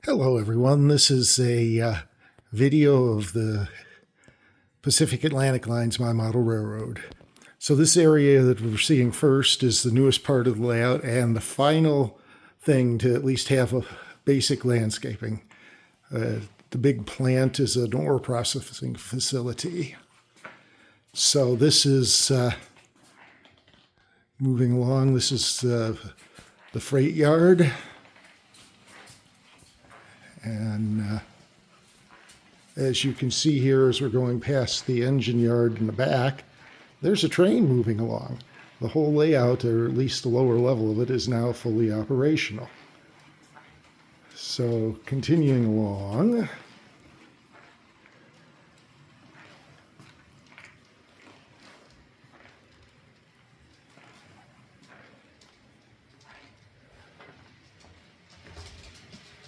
Hello, everyone. This is a video of the Pacific Atlantic Line's My Model Railroad. So this area that we're seeing first is the newest part of the layout and the final thing to at least have a basic landscaping. The big plant is an ore processing facility. So this is moving along. This is the freight yard. And as you can see here, as we're going past the engine yard in the back, there's a train moving along. The whole layout, or at least the lower level of it, is now fully operational. So continuing along,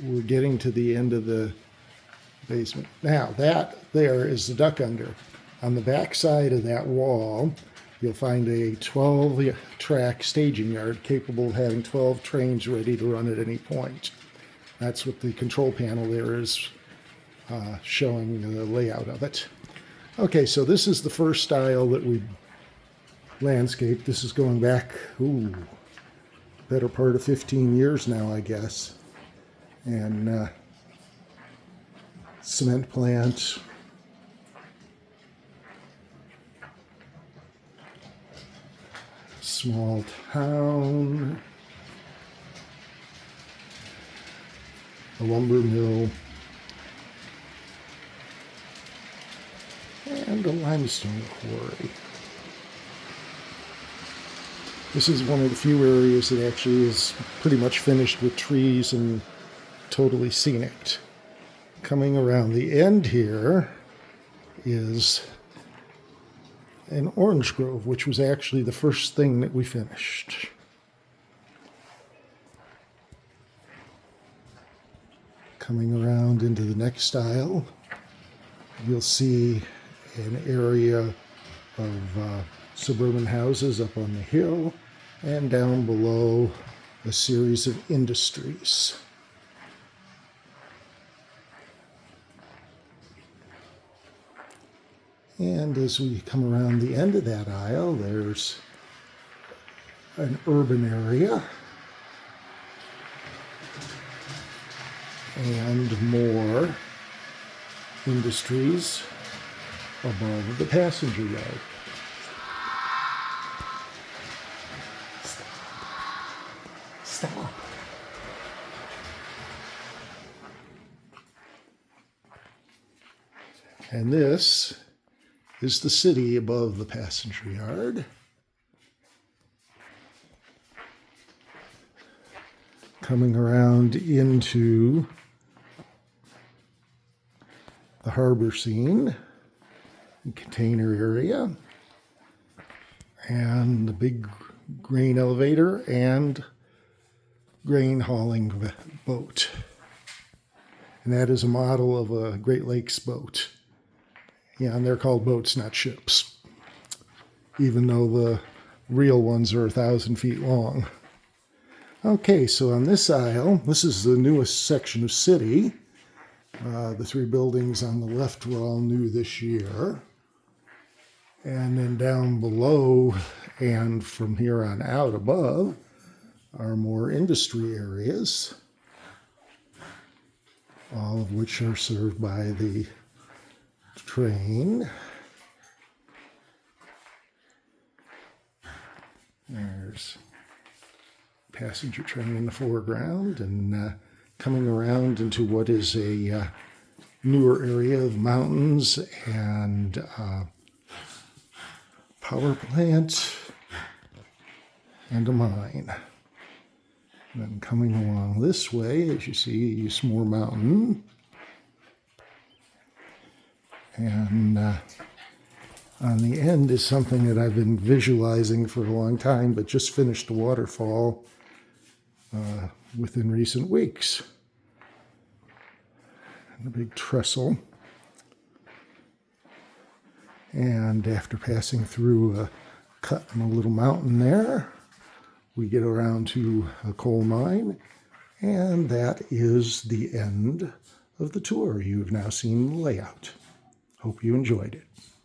we're getting to the end of the basement. Now, that there is the duck under. On the back side of that wall, you'll find a 12-track staging yard capable of having 12 trains ready to run at any point. That's what the control panel there is showing the layout of it. Okay, so this is the first style that we landscaped. This is going back, better part of 15 years now, I guess. And cement plant, small town, a lumber mill, and a limestone quarry. This is one of the few areas that actually is pretty much finished with trees and totally scenic. Coming around the end here is an orange grove, which was actually the first thing that we finished. Coming around into the next aisle, you'll see an area of suburban houses up on the hill, and down below a series of industries. And as we come around the end of that aisle, there's an urban area and more industries above the passenger yard. Stop. And this is the city above the passenger yard. Coming around into the harbor scene, container area, and the big grain elevator and grain hauling boat. And that is a model of a Great Lakes boat. Yeah, and they're called boats, not ships, even though the real ones are 1,000 feet long. Okay, so on this aisle, this is the newest section of city. The three buildings on the left were all new this year. And then down below and from here on out above are more industry areas, all of which are served by the train. There's passenger train in the foreground, and coming around into what is a newer area of mountains and power plant and a mine. And then coming along this way, as you see, Eastmore Mountain. And on the end is something that I've been visualizing for a long time, but just finished the waterfall within recent weeks. And a big trestle. And after passing through a cut in a little mountain there, we get around to a coal mine And that is the end of the tour. You've now seen the layout. Hope you enjoyed it.